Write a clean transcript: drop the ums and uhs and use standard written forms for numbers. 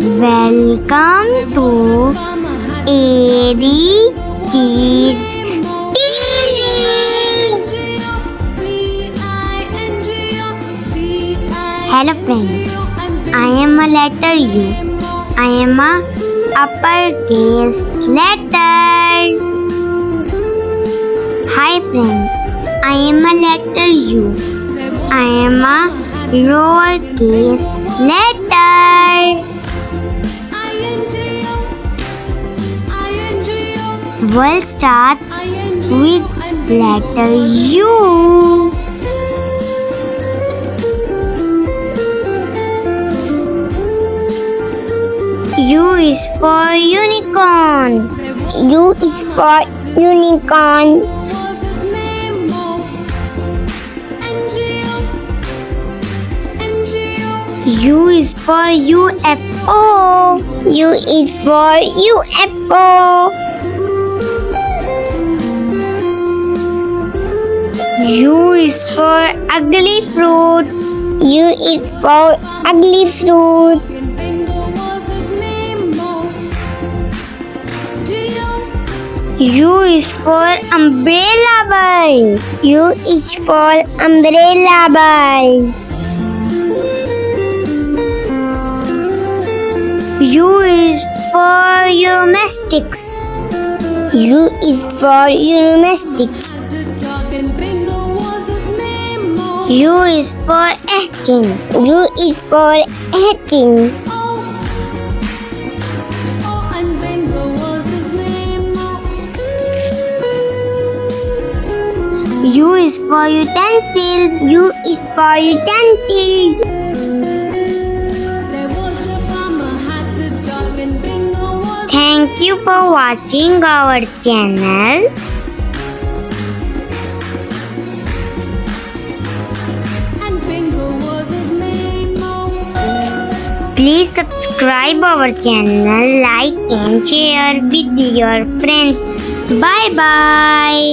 Welcome to AD Kids TV. Hello friends, I am a letter U. I am a uppercase letter. Hi friends, I am a letter U. I am a lowercase letter. World starts with letter U. U is for unicorn. U is for unicorn. U is for UFO. U is for UFO. U is for ugly fruit. U is for ugly fruit. U is for umbrella bird. U is for umbrella bird. U is for Euromestics. U is for Euromestics. U is for Etching. U is for Etching. U is for utensils. U is for utensils. Thank you for watching our channel. Please subscribe our channel, like and share with your friends. Bye bye.